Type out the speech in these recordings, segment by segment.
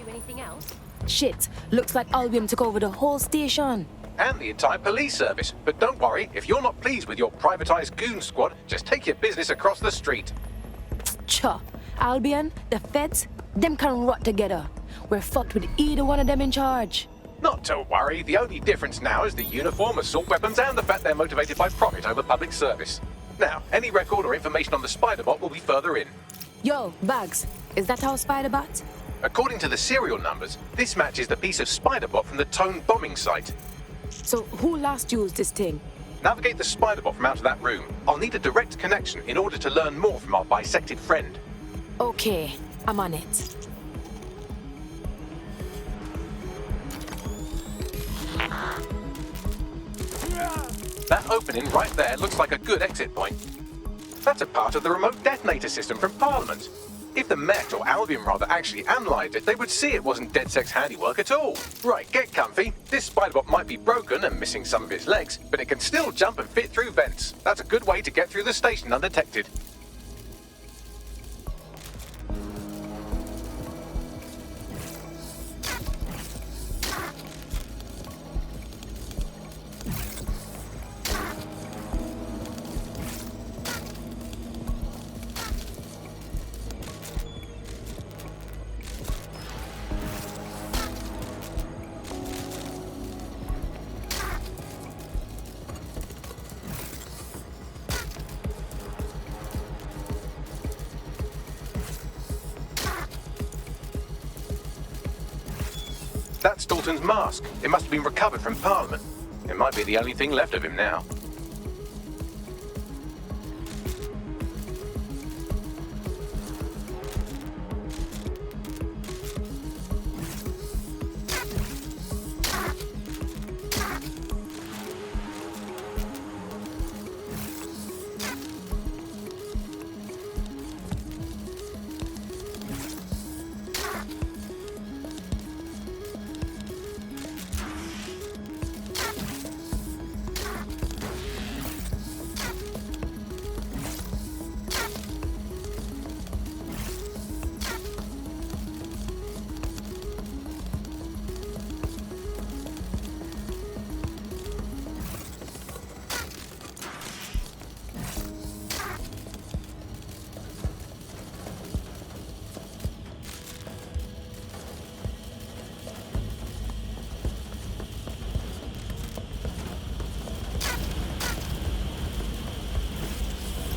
do anything else? Shit, looks like Albion took over the whole station. And the entire police service. But don't worry, if you're not pleased with your privatized goon squad, just take your business across the street. Cha, Albion, the feds, them can rot together. We're fucked with either one of them in charge. Not to worry, the only difference now is the uniform, assault weapons, and the fact they're motivated by profit over public service. Now, any record or information on the Spider-Bot will be further in. Yo, Bugs, is that our Spider-Bot? According to the serial numbers, this matches the piece of Spider-Bot from the Tone bombing site. So who last used this thing? Navigate the Spider-Bot from out of that room. I'll need a direct connection in order to learn more from our bisected friend. Okay, I'm on it. That opening right there looks like a good exit point. That's a part of the remote detonator system from Parliament. If the Met, or Albion rather, actually analysed it, they would see it wasn't DedSec's handiwork at all. Right, get comfy. This Spider-Bot might be broken and missing some of its legs, but it can still jump and fit through vents. That's a good way to get through the station undetected. That's Dalton's mask. It must have been recovered from Parliament. It might be the only thing left of him now.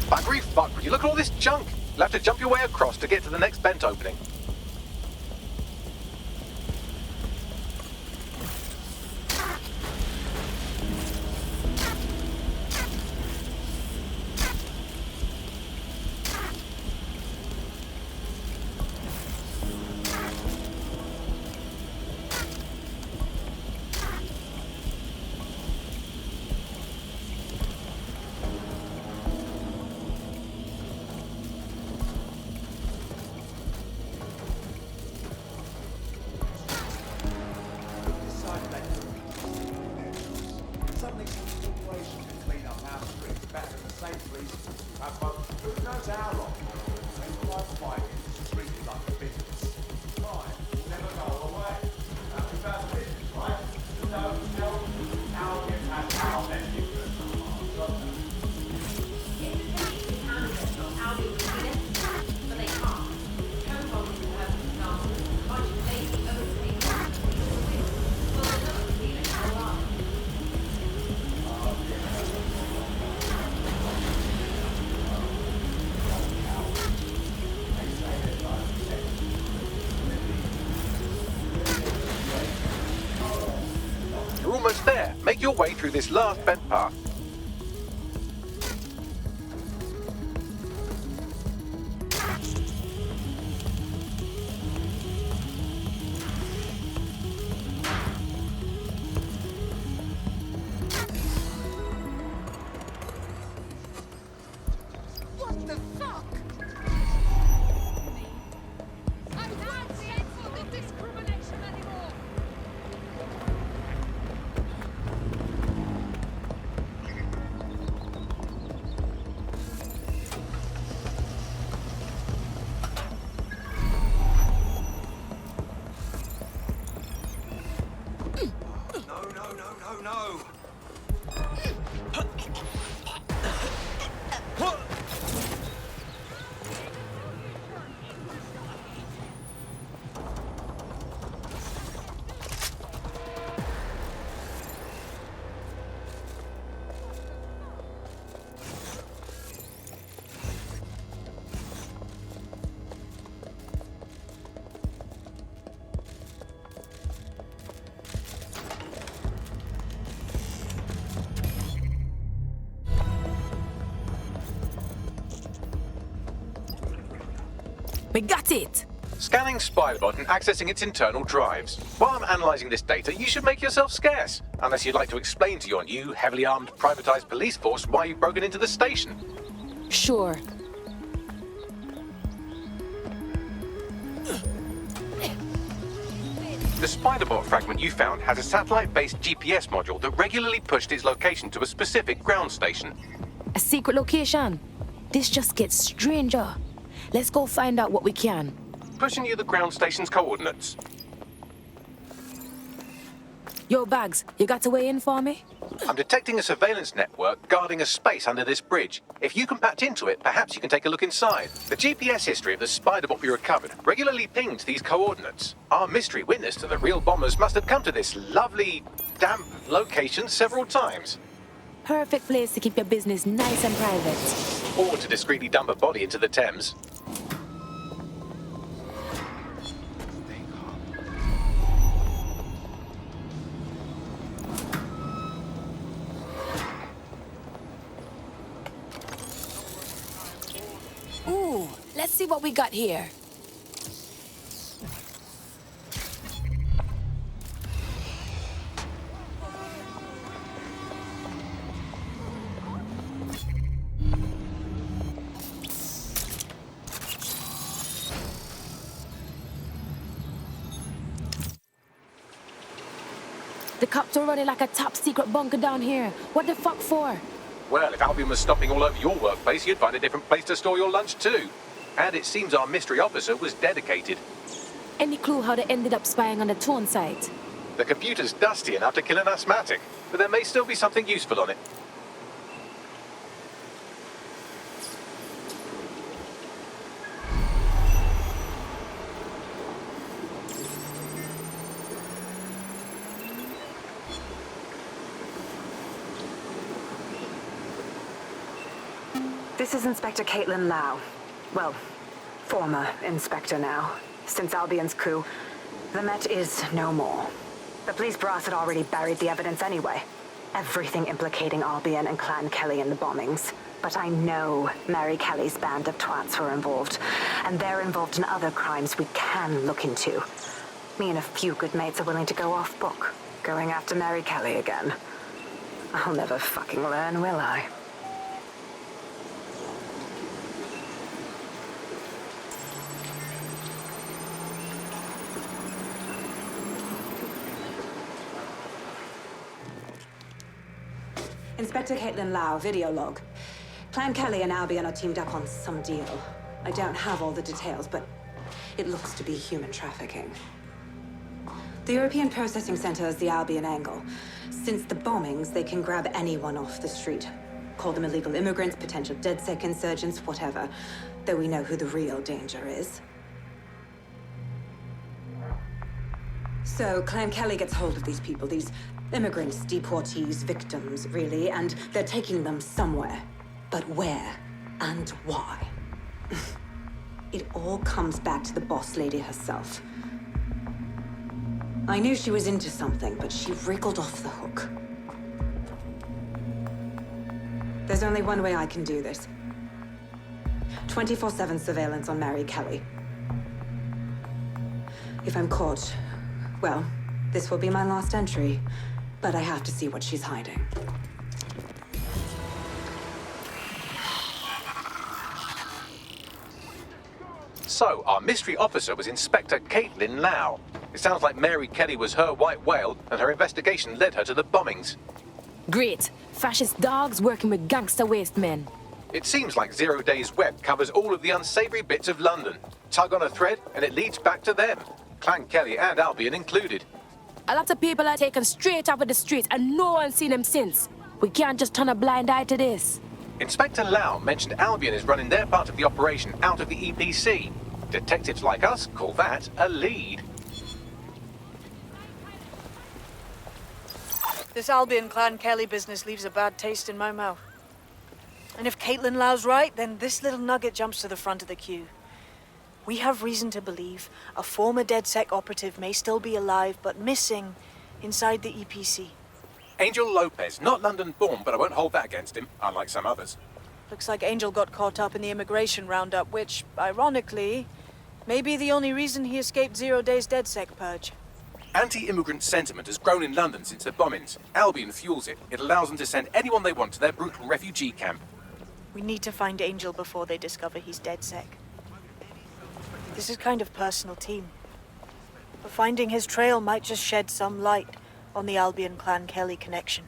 Buggery fuck, would you look at all this junk? You'll have to jump your way across to get to the next vent opening. You're almost there. Make your way through this last vent path. What the fuck? I can't stand for the discrimination anymore. We got it! Scanning Spiderbot and accessing its internal drives. While I'm analysing this data, you should make yourself scarce. Unless you'd like to explain to your new, heavily armed, privatised police force why you've broken into the station. Sure. The Spiderbot fragment you found has a satellite-based GPS module that regularly pushed its location to a specific ground station. A secret location? This just gets stranger. Let's go find out what we can. Pushing you the ground station's coordinates. Yo, Bags, you got a way in for me? I'm detecting a surveillance network guarding a space under this bridge. If you can patch into it, perhaps you can take a look inside. The GPS history of the Spiderbot we recovered regularly pings these coordinates. Our mystery witness to the real bombers must have come to this lovely, damp location several times. Perfect place to keep your business nice and private. Or to discreetly dump a body into the Thames. Ooh, let's see what we got here. The cops are running like a top secret bunker down here. What the fuck for? Well, if Albion was stopping all over your workplace, you'd find a different place to store your lunch too. And it seems our mystery officer was dedicated. Any clue how they ended up spying on the Tone site? The computer's dusty enough to kill an asthmatic, but there may still be something useful on it. This is Inspector Caitlin Lau. Well, former inspector now. Since Albion's coup, the Met is no more. The police brass had already buried the evidence anyway. Everything implicating Albion and Clan Kelly in the bombings. But I know Mary Kelly's band of twats were involved, and they're involved in other crimes we can look into. Me and a few good mates are willing to go off book, going after Mary Kelly again. I'll never fucking learn, will I? Inspector Caitlin Lau, video log. Clan Kelly and Albion are teamed up on some deal. I don't have all the details, but it looks to be human trafficking. The European Processing Center is the Albion angle. Since the bombings, they can grab anyone off the street. Call them illegal immigrants, potential DedSec insurgents, whatever. Though we know who the real danger is. So Clan Kelly gets hold of these people, these immigrants, deportees, victims, really, and they're taking them somewhere. But where and why? It all comes back to the boss lady herself. I knew she was into something, but she wriggled off the hook. There's only one way I can do this. 24/7 surveillance on Mary Kelly. If I'm caught, well, this will be my last entry. But I have to see what she's hiding. So, our mystery officer was Inspector Caitlin Lau. It sounds like Mary Kelly was her white whale, and her investigation led her to the bombings. Great. Fascist dogs working with gangster waste men. It seems like Zero Days Web covers all of the unsavory bits of London. Tug on a thread, and it leads back to them. Clan Kelly and Albion included. A lot of people are taken straight off of the streets and no one's seen them since. We can't just turn a blind eye to this. Inspector Lau mentioned Albion is running their part of the operation out of the EPC. Detectives like us call that a lead. This Albion Clan Kelly business leaves a bad taste in my mouth. And if Caitlin Lau's right, then this little nugget jumps to the front of the queue. We have reason to believe a former DedSec operative may still be alive, but missing inside the EPC. Angel Lopez, not London-born, but I won't hold that against him, unlike some others. Looks like Angel got caught up in the immigration roundup, which, ironically, Maybe the only reason he escaped 0 Days DedSec purge. Anti-immigrant sentiment has grown in London since the bombings. Albion fuels it. It allows them to send anyone they want to their brutal refugee camp. We need to find Angel before they discover he's DedSec. This is kind of personal team. But finding his trail might just shed some light on the Albion Clan Kelly connection.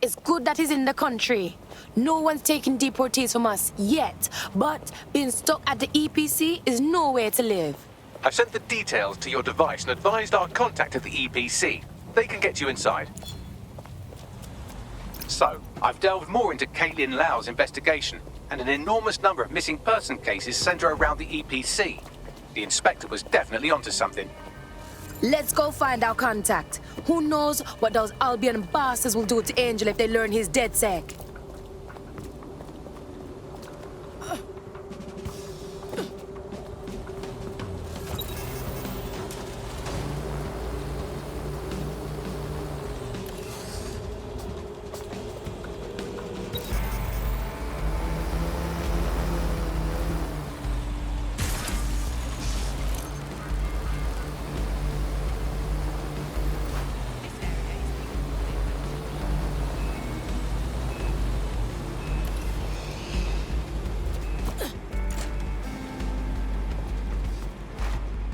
It's good that he's in the country. No one's taking deportees from us yet, but being stuck at the EPC is no way to live. I've sent the details to your device and advised our contact at the EPC. They can get you inside. So, I've delved more into Caitlin Lau's investigation, and an enormous number of missing person cases center around the EPC. The inspector was definitely onto something. Let's go find our contact. Who knows what those Albion bastards will do to Angel if they learn he's DedSec.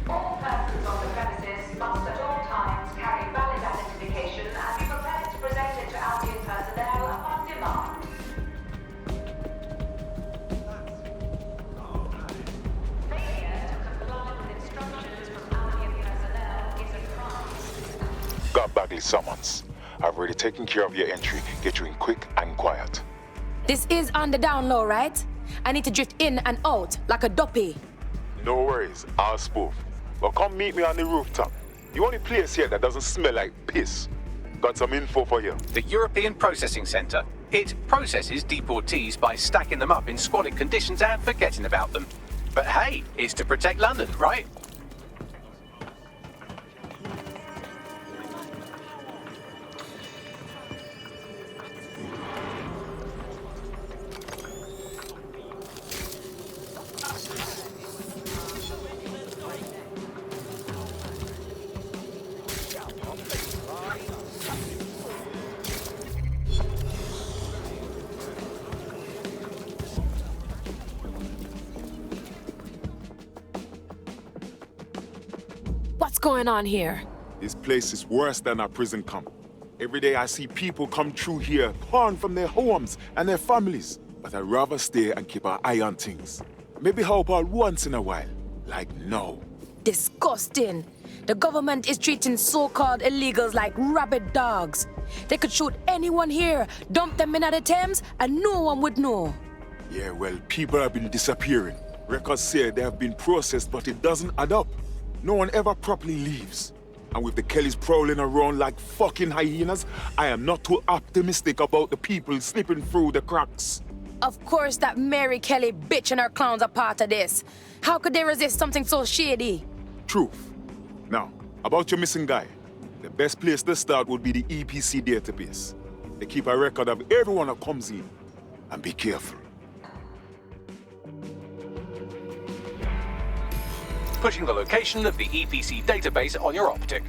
All persons on the premises must at all times carry valid identification and be prepared to present it to Albion personnel upon demand. Failure to comply with instructions from Albion personnel is a crime. Got Bagley summons. I've already taken care of your entry. Get you in quick and quiet. This is on the down low, right? I need to drift in and out like a duppy. No worries, I'll spoof. But come meet me on the rooftop. The only place here that doesn't smell like piss. Got some info for you. The European Processing Centre. It processes deportees by stacking them up in squalid conditions and forgetting about them. But hey, it's to protect London, right? What's going on here? This place is worse than a prison camp. Every day I see people come through here, torn from their homes and their families. But I'd rather stay and keep an eye on things. Maybe help out once in a while. Like now. Disgusting. The government is treating so-called illegals like rabid dogs. They could shoot anyone here, dump them in the Thames, and no one would know. Yeah, well, people have been disappearing. Records say they have been processed, but it doesn't add up. No one ever properly leaves. And with the Kellys prowling around like fucking hyenas, I am not too optimistic about the people slipping through the cracks. Of course that Mary Kelly bitch and her clowns are part of this. How could they resist something so shady? Truth. Now, about your missing guy. The best place to start would be the EPC database. They keep a record of everyone that comes in. And be careful. Putting the location of the EPC database on your optic.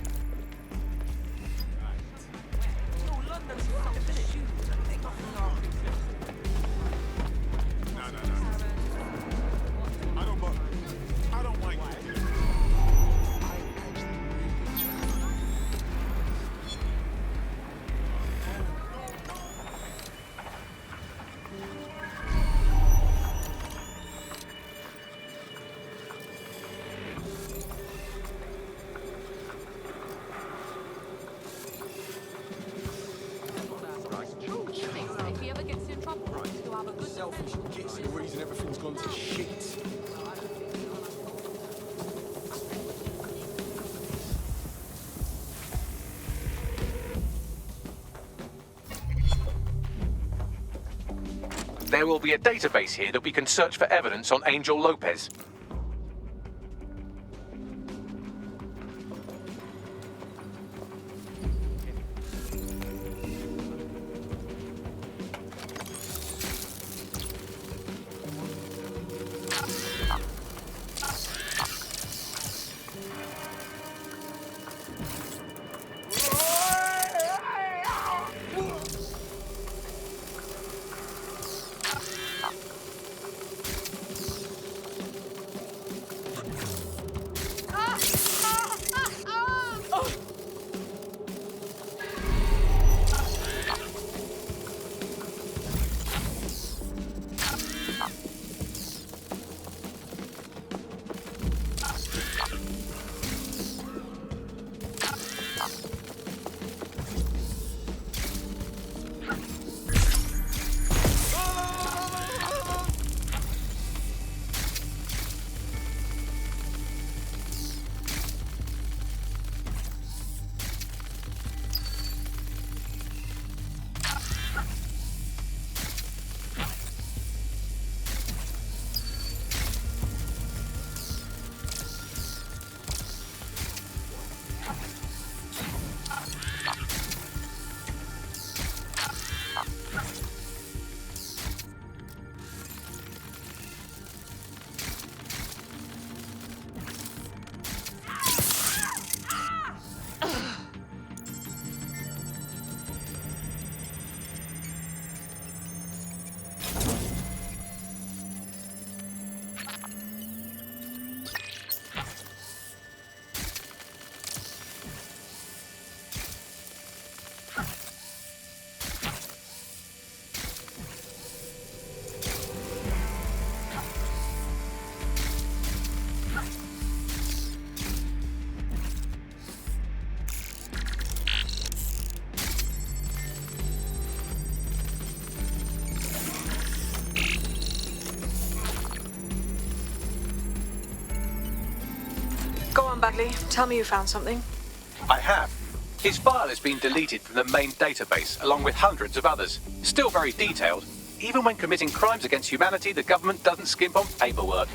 If he ever gets in trouble, he'll have a good Selfish gits the reason everything's gone to shit. There will be a database here that we can search for evidence on Angel Lopez. on, Bagley. Tell me you found something. I have. His file has been deleted from the main database, along with hundreds of others. Still very detailed. Even when committing crimes against humanity, the government doesn't skimp on paperwork.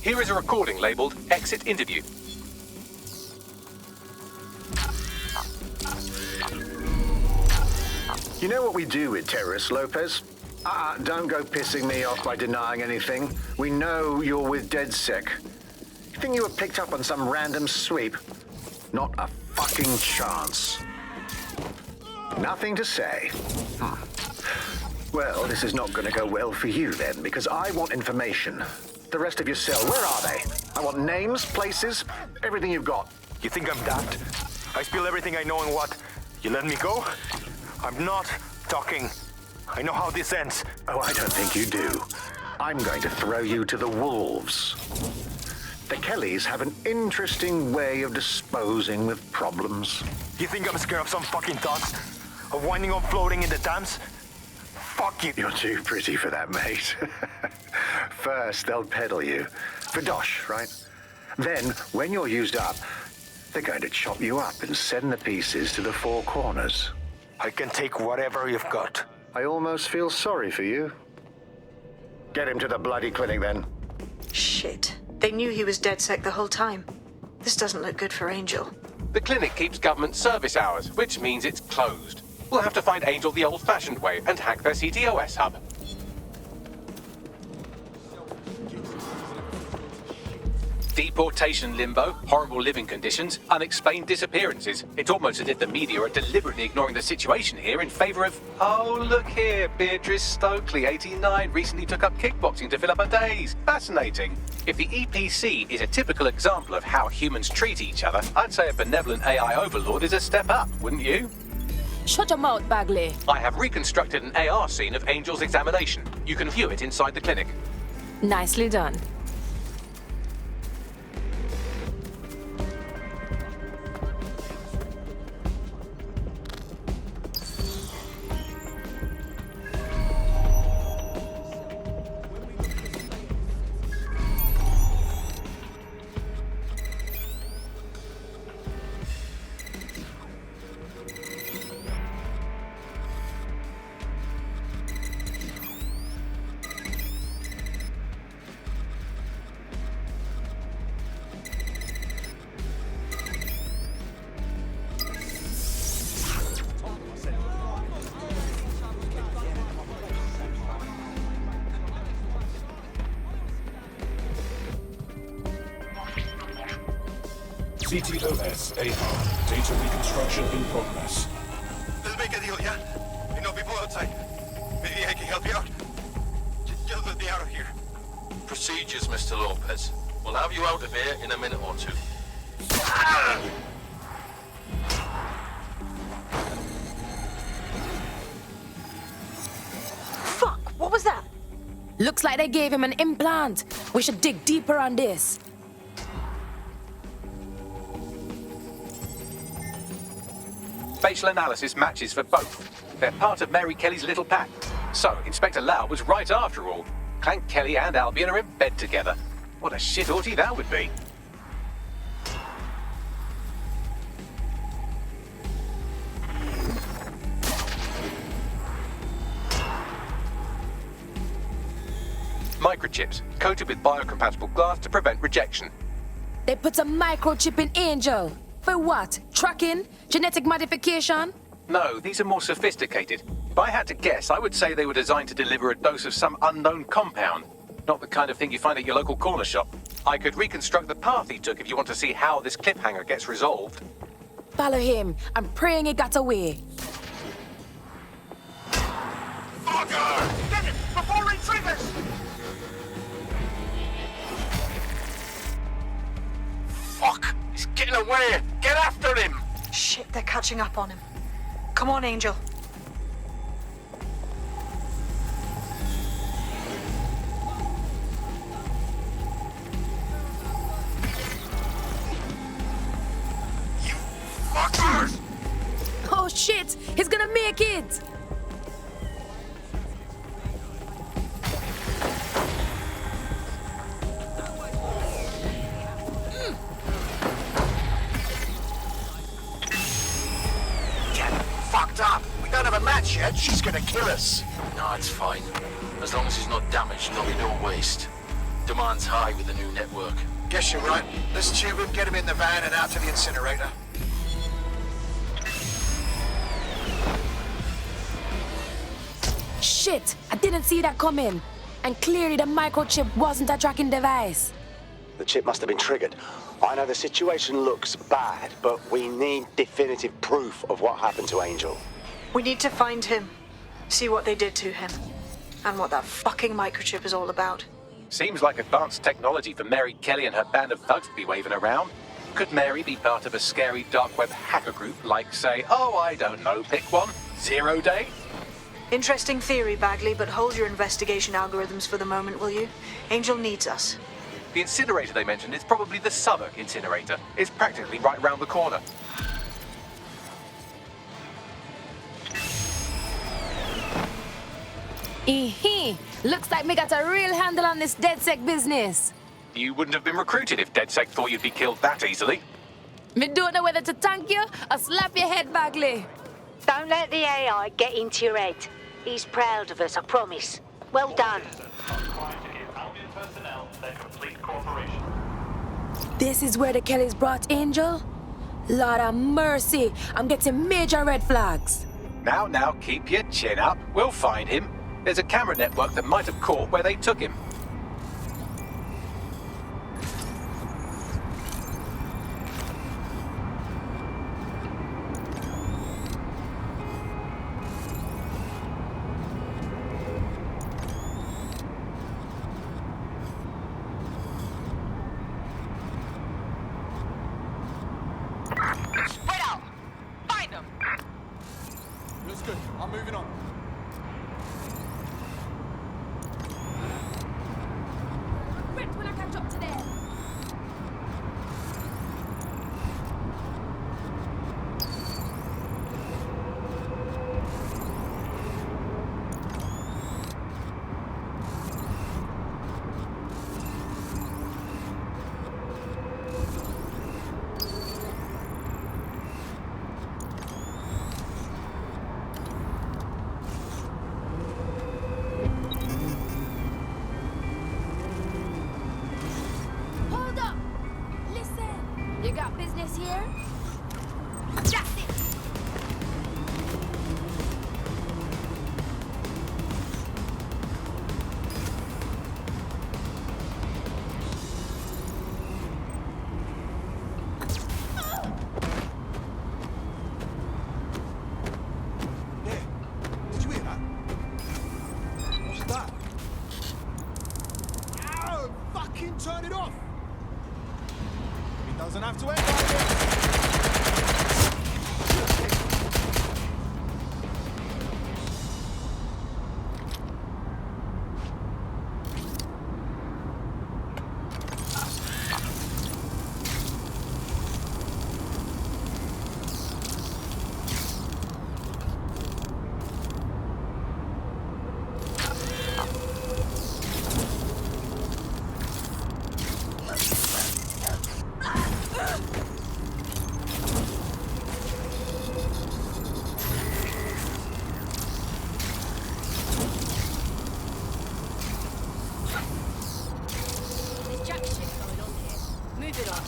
Here is a recording labeled Exit Interview. You know what we do with terrorists, Lopez? Don't go pissing me off by denying anything. We know you're with DedSec. You think you were picked up on some random sweep? Not a fucking chance. Nothing to say. Well, this is not going to go well for you then, because I want information. The rest of your cell, where are they? I want names, places, everything you've got. You think I'm daft? I spill everything I know and what? You let me go? I'm not talking. I know how this ends. Oh, I don't think you do. I'm going to throw you to the wolves. The Kellys have an interesting way of disposing with problems. You think I'm scared of some fucking thoughts? Of winding up floating in the Thames? Fuck you. You're too pretty for that, mate. First, they'll peddle you. For dosh, right? Then, when you're used up, they're going to chop you up and send the pieces to the four corners. I can take whatever you've got. I almost feel sorry for you. Get him to the bloody clinic, then. Shit. They knew he was DedSec the whole time. This doesn't look good for Angel. The clinic keeps government service hours, which means it's closed. We'll have to find Angel the old-fashioned way and hack their CTOS hub. Deportation limbo, horrible living conditions, unexplained disappearances. It's almost as if the media are deliberately ignoring the situation here in favor of... Oh, look here, Beatrice Stokely, 89, recently took up kickboxing to fill up her days. Fascinating. If the EPC is a typical example of how humans treat each other, I'd say a benevolent AI overlord is a step up, wouldn't you? Shut your mouth, Bagley. I have reconstructed an AR scene of Angel's examination. You can view it inside the clinic. Nicely done. CTOS AR. Data reconstruction in progress. Let's make a deal, yeah? You know people outside. Maybe I can help you out. Just let me out of here. Procedures, Mr. Lopez. We'll have you out of here in a minute or two. Fuck! What was that? Looks like they gave him an implant. We should dig deeper on this. Facial analysis matches for both. They're part of Mary Kelly's little pack. So, Inspector Lau was right after all. Clank Kelly and Albion are in bed together. What a shit orgy that would be. Microchips, coated with biocompatible glass to prevent rejection. They put a microchip in Angel. For what? Tracking? Genetic modification? No, these are more sophisticated. If I had to guess, I would say they were designed to deliver a dose of some unknown compound. Not the kind of thing you find at your local corner shop. I could reconstruct the path he took if you want to see how this cliffhanger gets resolved. Follow him. I'm praying he got away. Fucker! Get it! Before he triggers! Fuck! He's getting away! Get after him! Shit, they're catching up on him. Come on, Angel. You fuckers! Oh shit! He's gonna make it! bad. She's gonna kill us. No, it's fine. As long as he's not damaged, there'll be no waste. Demand's high with the new network. Guess you're right. Let's tube him, get him in the van and out to the incinerator. Shit! I didn't see that coming. And clearly the microchip wasn't a tracking device. The chip must have been triggered. I know the situation looks bad, but we need definitive proof of what happened to Angel. We need to find him, see what they did to him, and what that fucking microchip is all about. Seems like advanced technology for Mary Kelly and her band of thugs to be waving around. Could Mary be part of a scary dark web hacker group like, say, oh, I don't know, pick one, 0 Day? Interesting theory, Bagley, but hold your investigation algorithms for the moment, will you? Angel needs us. The incinerator they mentioned is probably the Southwark incinerator. It's practically right round the corner. Looks like me got a real handle on this DedSec business. You wouldn't have been recruited if DedSec thought you'd be killed that easily. Me don't know whether to thank you or slap your head, Bagley. Don't let the AI get into your head. He's proud of us, I promise. Well done. This is where the Kellys brought Angel? Lord of mercy, I'm getting major red flags. Now, keep your chin up. We'll find him. There's a camera network that might have caught where they took him. Spread out. Find them. Looks good. I'm moving on. Red when I catch up to them. Hold up! Listen, you got business here? That's it! There. Did you hear that? What's that? Ow! Fucking turn it off! It doesn't have to end like this. There's jack shit going on here. Move it on.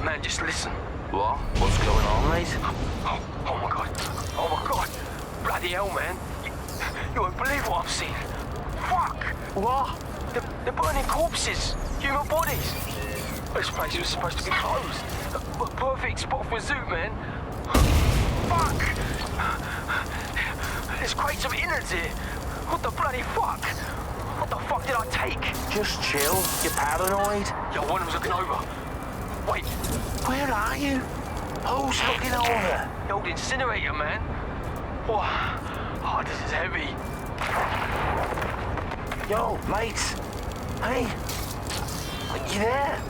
Man, just listen. What? What's going on, mate? Oh my god. Oh my god. Bloody hell, man. You won't believe what I've seen. Fuck! What? They're burning corpses. Human bodies. This place was supposed to be closed. A perfect spot for a zoo, man. Fuck! There's crates of innards here. What the bloody fuck? What the fuck did I take? Just chill. You're paranoid. Yo, one of them's looking over. Wait. Where are you? Who's looking over? The old incinerator, man. Whoa. Oh, this is heavy. Yo, mates. Hey. Are you there?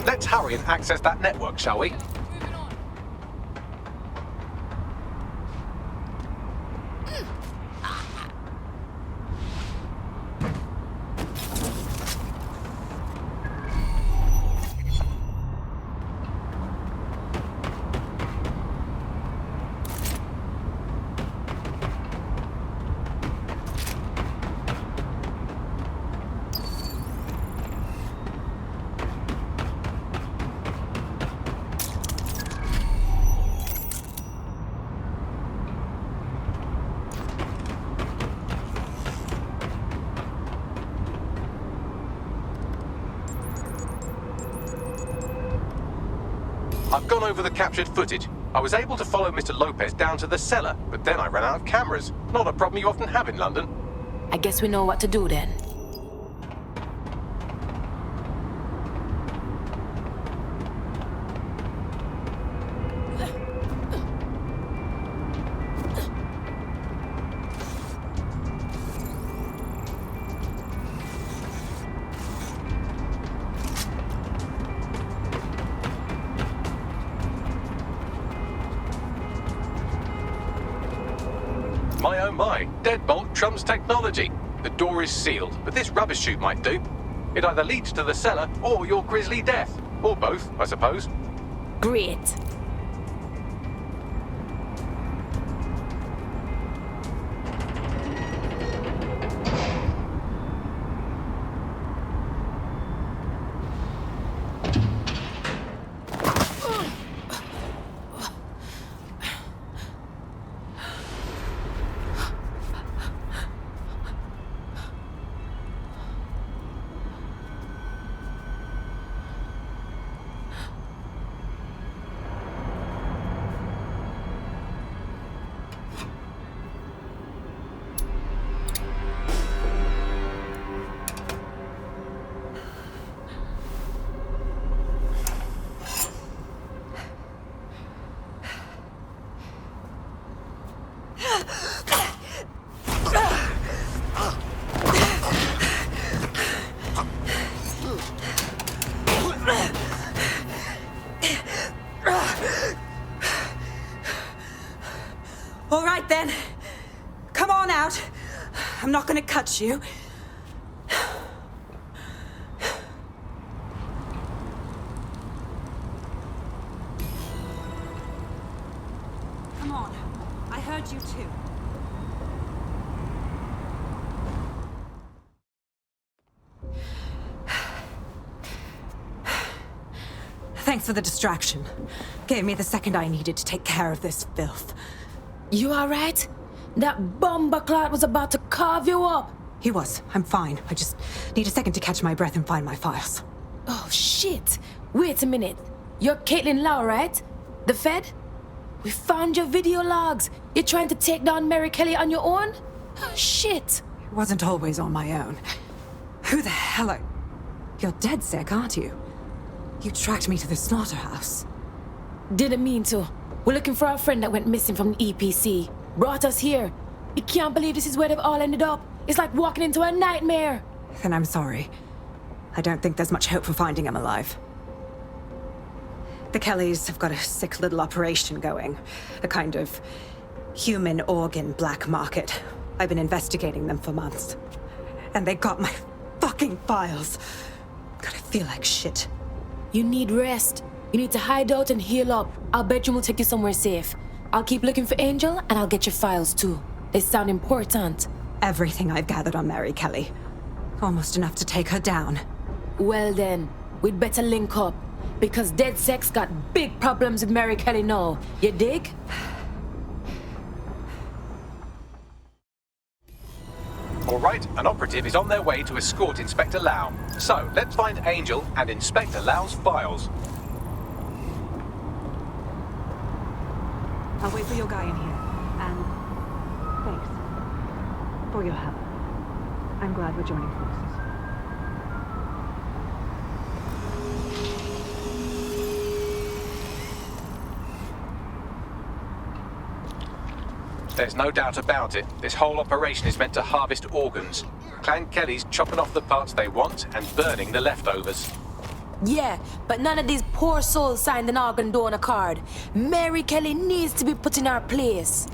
Let's hurry and access that network, shall we? I've gone over the captured footage. I was able to follow Mr. Lopez down to the cellar, but then I ran out of cameras. Not a problem you often have in London. I guess we know what to do then. My oh my, deadbolt trumps technology. The door is sealed, but this rubbish chute might do. It either leads to the cellar or your grisly death. Or both, I suppose. Great. All right then. Come on out. I'm not gonna cut you. Come on. I heard you too. Thanks for the distraction. Gave me the second I needed to take care of this filth. You alright? That bomber clot was about to carve you up. He was. I'm fine. I just need a second to catch my breath and find my files. Oh, shit. Wait a minute. You're Caitlin Lau, right? The Fed? We found your video logs. You're trying to take down Mary Kelly on your own? Oh, shit. It wasn't always on my own. Who the hell are... You're dead sick, aren't you? You tracked me to the slaughterhouse. Didn't mean to. We're looking for our friend that went missing from the EPC. Brought us here. You can't believe this is where they've all ended up. It's like walking into a nightmare. Then I'm sorry. I don't think there's much hope for finding him alive. The Kellys have got a sick little operation going. A kind of human organ black market. I've been investigating them for months. And they got my fucking files. God, I feel like shit. You need rest. You need to hide out and heal up. Our bedroom will take you somewhere safe. I'll keep looking for Angel, and I'll get your files too. They sound important. Everything I've gathered on Mary Kelly. Almost enough to take her down. Well then, we'd better link up. Because DedSec's got big problems with Mary Kelly now. You dig? All right, an operative is on their way to escort Inspector Lau. So, let's find Angel and Inspector Lau's files. I'll wait for your guy in here. And thanks for your help. I'm glad we're joining forces. There's no doubt about it. This whole operation is meant to harvest organs. Clan Kelly's chopping off the parts they want and burning the leftovers. Yeah, but none of these poor souls signed an organ donor card. Mary Kelly needs to be put in her place.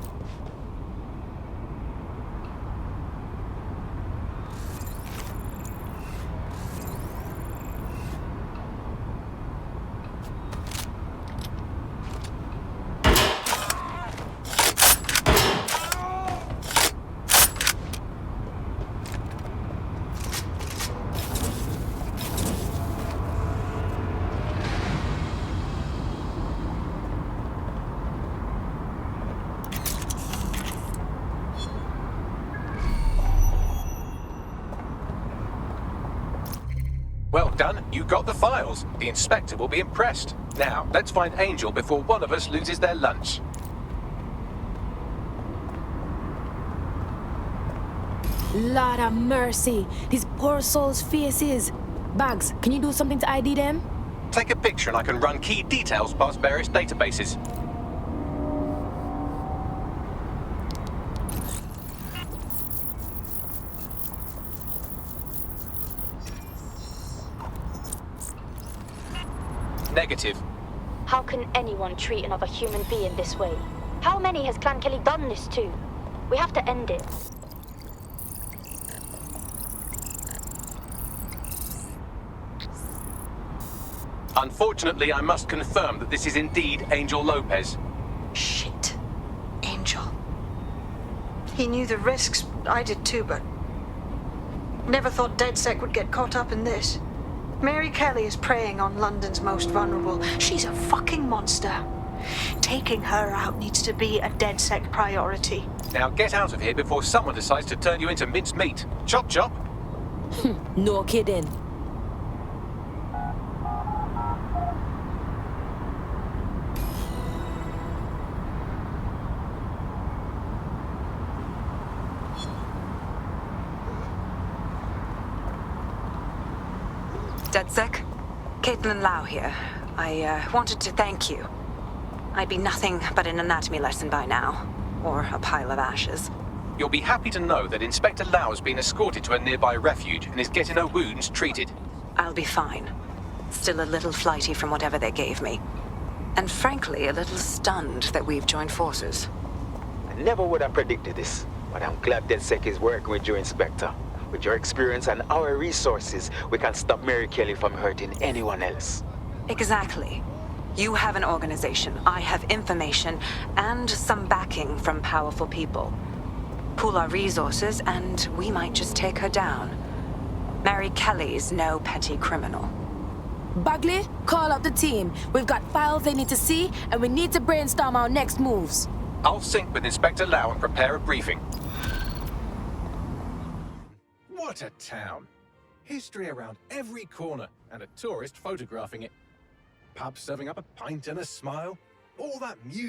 Well done, you got the files. The inspector will be impressed. Now, let's find Angel before one of us loses their lunch. Lord of mercy, these poor souls' faces. Bugs, can you do something to ID them? Take a picture and I can run key details past various databases. Negative. How can anyone treat another human being this way? How many has Clan Kelly done this to? We have to end it. Unfortunately, I must confirm that this is indeed Angel Lopez. Shit. Angel. He knew the risks. I did too, but never thought DedSec would get caught up in this. Mary Kelly is preying on London's most vulnerable. She's a fucking monster. Taking her out needs to be a DedSec priority. Now get out of here before someone decides to turn you into mincemeat. Chop chop. No kidding. DedSec? Caitlin Lau here. I wanted to thank you. I'd be nothing but an anatomy lesson by now. Or a pile of ashes. You'll be happy to know that Inspector Lau has been escorted to a nearby refuge and is getting her wounds treated. I'll be fine. Still a little flighty from whatever they gave me. And frankly, a little stunned that we've joined forces. I never would have predicted this, but I'm glad DedSec is working with you, Inspector. With your experience and our resources, we can stop Mary Kelly from hurting anyone else. Exactly. You have an organization, I have information, and some backing from powerful people. Pool our resources, and we might just take her down. Mary Kelly's no petty criminal. Bagley, call up the team. We've got files they need to see, and we need to brainstorm our next moves. I'll sync with Inspector Lau and prepare a briefing. What a town. History around every corner, and a tourist photographing it. Pub serving up a pint and a smile. All that music.